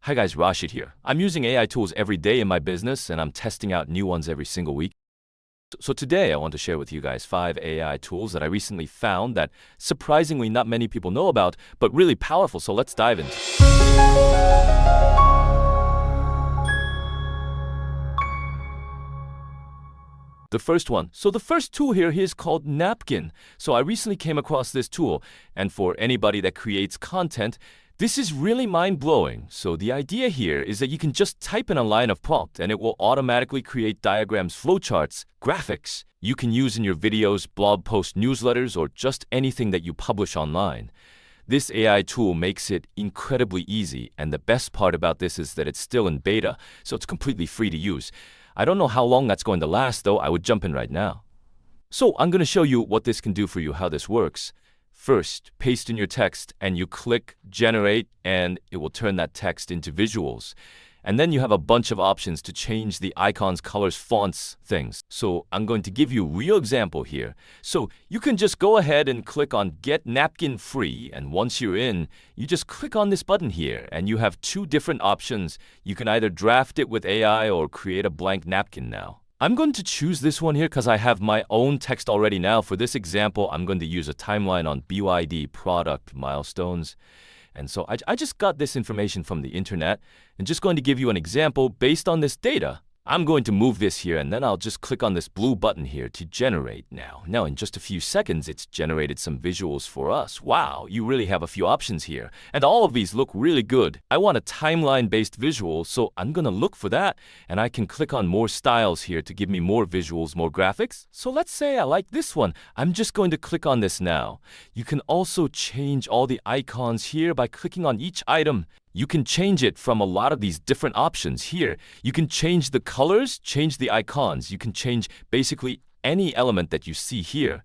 Hi guys, Rashid here. I'm using AI tools every day in my business and I'm testing out new ones every single week. So today I want to share with you guys 5 AI tools that I recently found that surprisingly not many people know about, but really powerful. So let's dive in. The first one. So the first tool here is called Napkin. So I recently came across this tool, and for anybody that creates content, this is really mind-blowing. So the idea here is that you can just type in a line of prompt and it will automatically create diagrams, flowcharts, graphics you can use in your videos, blog posts, newsletters, or just anything that you publish online. This AI tool makes it incredibly easy, and the best part about this is that it's still in beta, so it's completely free to use. I don't know how long that's going to last though. I would jump in right now. So I'm going to show you what this can do for you, how this works. First, paste in your text and you click generate and it will turn that text into visuals. And then you have a bunch of options to change the icons, colors, fonts, things. So I'm going to give you a real example here. So you can just go ahead and click on Get Napkin Free. And once you're in, you just click on this button here and you have 2 different options. You can either draft it with AI or create a blank napkin now. I'm going to choose this one here because I have my own text already now. For this example, I'm going to use a timeline on BYD product milestones. And so I just got this information from the internet and just going to give you an example based on this data. I'm going to move this here and then I'll just click on this blue button here to generate now. Now in just a few seconds, it's generated some visuals for us. Wow, you really have a few options here. And all of these look really good. I want a timeline-based visual, so I'm going to look for that. And I can click on more styles here to give me more visuals, more graphics. So let's say I like this one. I'm just going to click on this now. You can also change all the icons here by clicking on each item. You can change it from a lot of these different options here. You can change the colors, change the icons. You can change basically any element that you see here.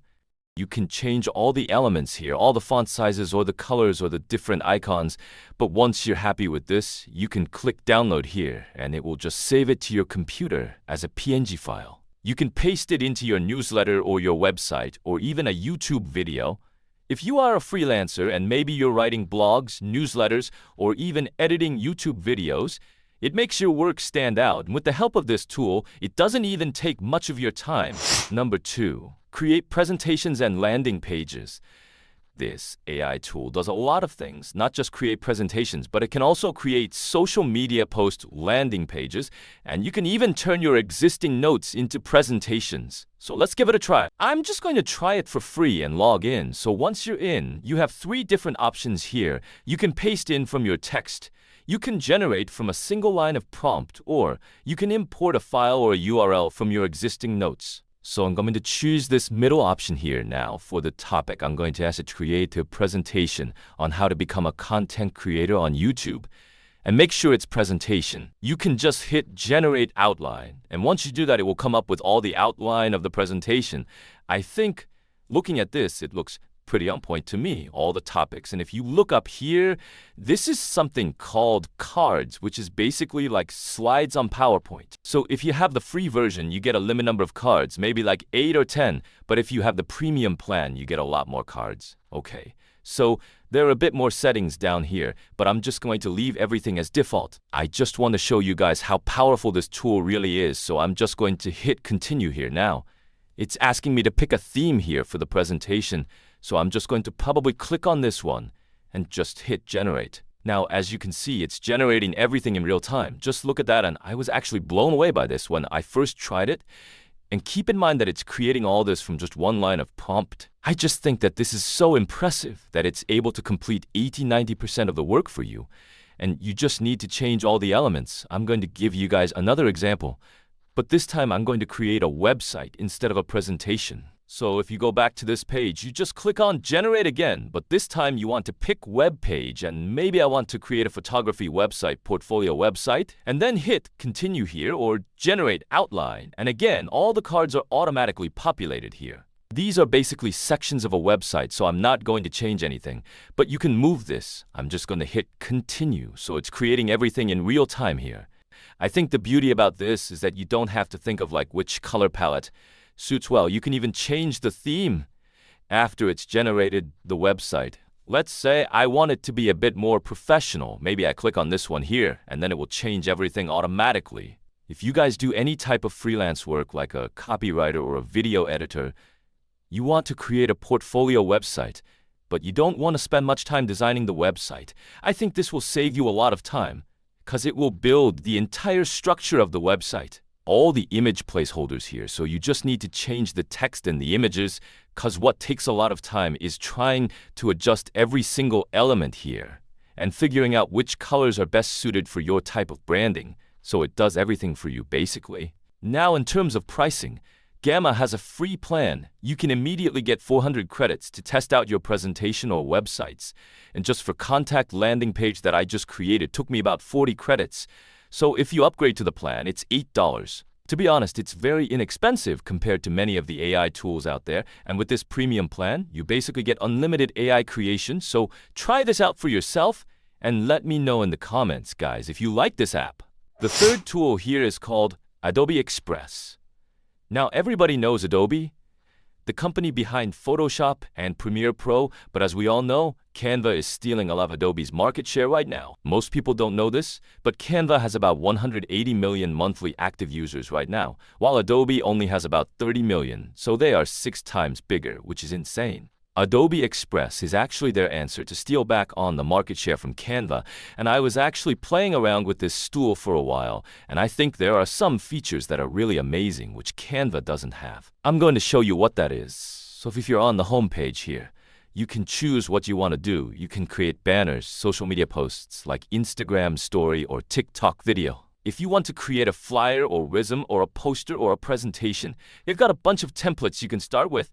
You can change all the elements here, all the font sizes or the colors or the different icons. But once you're happy with this, you can click download here and it will just save it to your computer as a PNG file. You can paste it into your newsletter or your website or even a YouTube video. If you are a freelancer and maybe you're writing blogs, newsletters, or even editing YouTube videos, it makes your work stand out. And with the help of this tool, it doesn't even take much of your time. Number 2, create presentations and landing pages. This AI tool does a lot of things, not just create presentations, but it can also create social media post landing pages, and you can even turn your existing notes into presentations. So let's give it a try. I'm just going to try it for free and log in. So once you're in, you have 3 different options here. You can paste in from your text. You can generate from a single line of prompt, or you can import a file or a URL from your existing notes. So I'm going to choose this middle option here now. For the topic, I'm going to ask it to create a presentation on how to become a content creator on YouTube. And make sure it's presentation. You can just hit generate outline. And once you do that, it will come up with all the outline of the presentation. I think looking at this, it looks pretty on point to me, all the topics. And if you look up here, this is something called cards, which is basically like slides on PowerPoint. So if you have the free version, you get a limited number of cards, maybe like 8 or 10. But if you have the premium plan, you get a lot more cards. Okay, so there are a bit more settings down here, but I'm just going to leave everything as default. I just want to show you guys how powerful this tool really is. So I'm just going to hit continue here now. It's asking me to pick a theme here for the presentation. So I'm just going to probably click on this one and just hit generate. Now, as you can see, it's generating everything in real time. Just look at that, and I was actually blown away by this when I first tried it. And keep in mind that it's creating all this from just one line of prompt. I just think that this is so impressive that it's able to complete 80–90% of the work for you. And you just need to change all the elements. I'm going to give you guys another example. But this time I'm going to create a website instead of a presentation. So if you go back to this page, you just click on generate again, but this time you want to pick web page, and maybe I want to create a photography website, portfolio website, and then hit continue here or generate outline. And again, all the cards are automatically populated here. These are basically sections of a website, so I'm not going to change anything, but you can move this. I'm just going to hit continue, so it's creating everything in real time here. I think the beauty about this is that you don't have to think of like which color palette suits well. You can even change the theme after it's generated the website. Let's say I want it to be a bit more professional. Maybe I click on this one here, and then it will change everything automatically. If you guys do any type of freelance work like a copywriter or a video editor, you want to create a portfolio website, but you don't want to spend much time designing the website. I think this will save you a lot of time, because it will build the entire structure of the website. All the image placeholders here, so you just need to change the text in the images, because what takes a lot of time is trying to adjust every single element here and figuring out which colors are best suited for your type of branding, so it does everything for you basically. Now in terms of pricing, Gamma has a free plan. You can immediately get 400 credits to test out your presentation or websites. And just for contact landing page that I just created took me about 40 credits. So if you upgrade to the plan, it's $8. To be honest, it's very inexpensive compared to many of the AI tools out there. And with this premium plan, you basically get unlimited AI creation. So try this out for yourself and let me know in the comments, guys, if you like this app. The third tool here is called Adobe Express. Now, everybody knows Adobe, the company behind Photoshop and Premiere Pro, but as we all know, Canva is stealing a lot of Adobe's market share right now. Most people don't know this, but Canva has about 180 million monthly active users right now, while Adobe only has about 30 million, so they are 6 times bigger, which is insane. Adobe Express is actually their answer to steal back on the market share from Canva, and I was actually playing around with this tool for a while, and I think there are some features that are really amazing which Canva doesn't have. I'm going to show you what that is. So if you're on the home page here, you can choose what you want to do. You can create banners, social media posts like Instagram story or TikTok video. If you want to create a flyer or rhythm or a poster or a presentation, you've got a bunch of templates you can start with.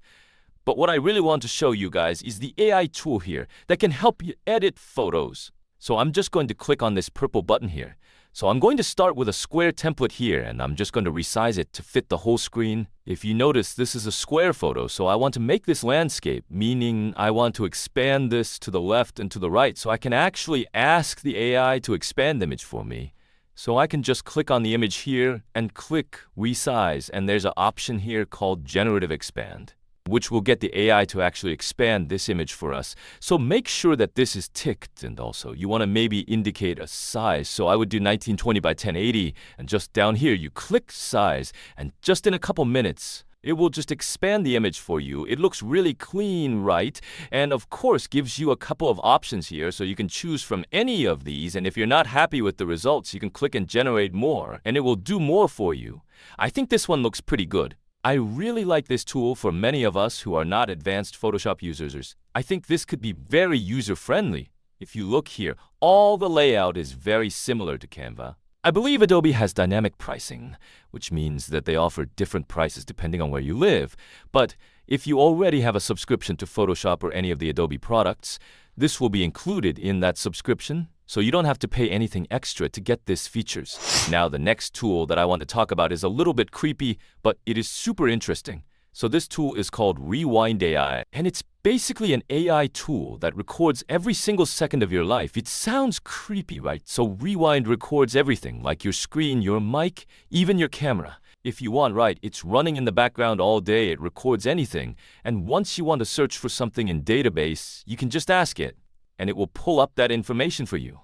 But what I really want to show you guys is the AI tool here that can help you edit photos. So I'm just going to click on this purple button here. So I'm going to start with a square template here, and I'm just going to resize it to fit the whole screen. If you notice, this is a square photo, so I want to make this landscape, meaning I want to expand this to the left and to the right, so I can actually ask the AI to expand the image for me. So I can just click on the image here and click resize, and there's an option here called generative expand, which will get the AI to actually expand this image for us. So make sure that this is ticked, and also you want to maybe indicate a size. So I would do 1920 by 1080, and just down here you click size, and just in a couple minutes, it will just expand the image for you. It looks really clean, right? And of course gives you a couple of options here, so you can choose from any of these, and if you're not happy with the results, you can click and generate more, and it will do more for you. I think this one looks pretty good. I really like this tool for many of us who are not advanced Photoshop users. I think this could be very user-friendly. If you look here, all the layout is very similar to Canva. I believe Adobe has dynamic pricing, which means that they offer different prices depending on where you live. But if you already have a subscription to Photoshop or any of the Adobe products, this will be included in that subscription, so you don't have to pay anything extra to get these features. Now, the next tool that I want to talk about is a little bit creepy, but it is super interesting. So this tool is called Rewind AI, and it's basically an AI tool that records every single second of your life. It sounds creepy, right? So Rewind records everything, like your screen, your mic, even your camera. If you want, right, it's running in the background all day, it records anything, and once you want to search for something in database, you can just ask it, and it will pull up that information for you.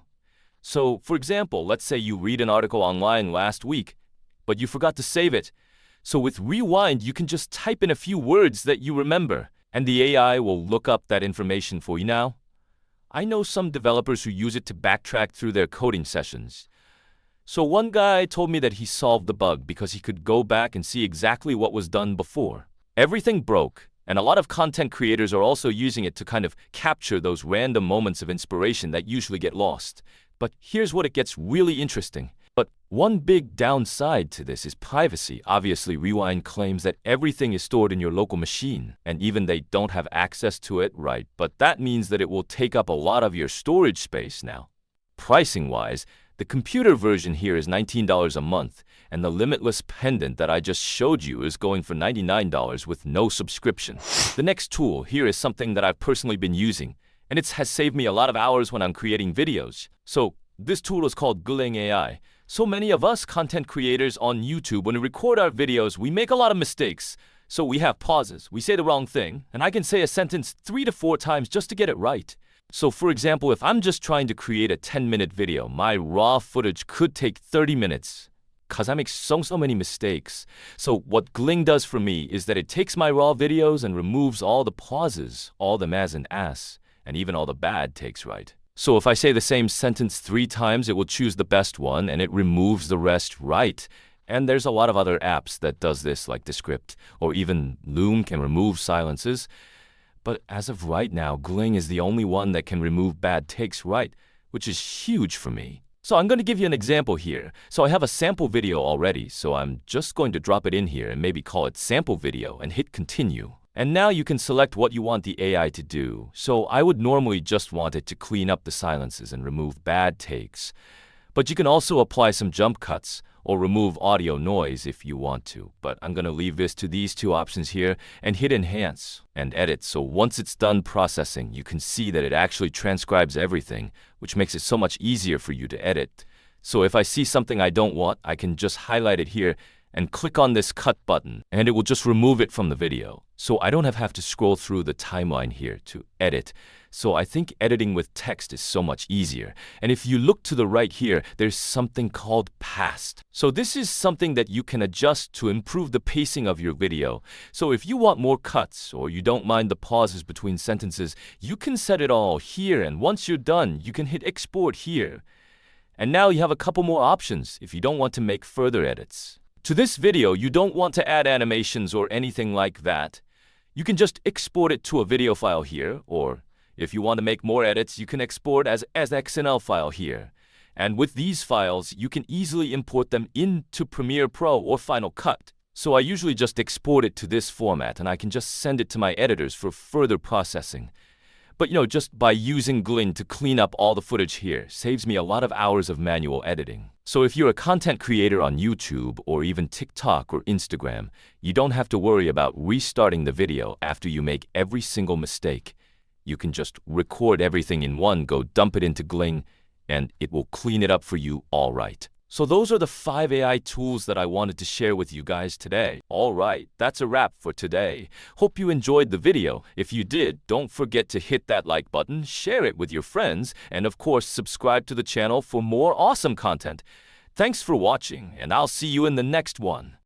So, for example, let's say you read an article online last week, but you forgot to save it. So with Rewind, you can just type in a few words that you remember, and the AI will look up that information for you now. I know some developers who use it to backtrack through their coding sessions. So one guy told me that he solved the bug because he could go back and see exactly what was done before. Everything broke, and a lot of content creators are also using it to kind of capture those random moments of inspiration that usually get lost. But here's what it gets really interesting. But one big downside to this is privacy. Obviously, Rewind claims that everything is stored in your local machine, and even they don't have access to it, right? But that means that it will take up a lot of your storage space now. Pricing-wise, the computer version here is $19 a month, and the limitless pendant that I just showed you is going for $99 with no subscription. The next tool here is something that I've personally been using, and it has saved me a lot of hours when I'm creating videos. So this tool is called Guling AI. So many of us content creators on YouTube, when we record our videos, we make a lot of mistakes. So we have pauses, we say the wrong thing, and I can say a sentence 3 to 4 times just to get it right. So for example, if I'm just trying to create a 10-minute video, my raw footage could take 30 minutes because I make so many mistakes. So what Gling does for me is that it takes my raw videos and removes all the pauses, all the as and as, and even all the bad takes, right? So if I say the same sentence 3 times, it will choose the best one and it removes the rest, right? And there's a lot of other apps that does this, like Descript, or even Loom can remove silences. But as of right now, Gling is the only one that can remove bad takes, right? Which is huge for me. So I'm going to give you an example here. So I have a sample video already, so I'm just going to drop it in here and maybe call it sample video and hit continue. And now you can select what you want the AI to do. So I would normally just want it to clean up the silences and remove bad takes. But you can also apply some jump cuts or remove audio noise if you want to. But I'm going to leave this to these 2 options here and hit enhance and edit. So once it's done processing, you can see that it actually transcribes everything, which makes it so much easier for you to edit. So if I see something I don't want, I can just highlight it here and click on this cut button, and it will just remove it from the video. So I don't have to scroll through the timeline here to edit. So I think editing with text is so much easier. And if you look to the right here, there's something called past. So this is something that you can adjust to improve the pacing of your video. So if you want more cuts or you don't mind the pauses between sentences, you can set it all here, and once you're done, you can hit export here. And now you have a couple more options if you don't want to make further edits. To this video, you don't want to add animations or anything like that. You can just export it to a video file here, or if you want to make more edits, you can export as XML file here. And with these files, you can easily import them into Premiere Pro or Final Cut. So I usually just export it to this format, and I can just send it to my editors for further processing. But just by using Gling to clean up all the footage here saves me a lot of hours of manual editing. So if you're a content creator on YouTube or even TikTok or Instagram, you don't have to worry about restarting the video after you make every single mistake. You can just record everything in one go, dump it into Gling, and it will clean it up for you all right. So those are the 5 AI tools that I wanted to share with you guys today. All right, that's a wrap for today. Hope you enjoyed the video. If you did, don't forget to hit that like button, share it with your friends, and of course, subscribe to the channel for more awesome content. Thanks for watching, and I'll see you in the next one.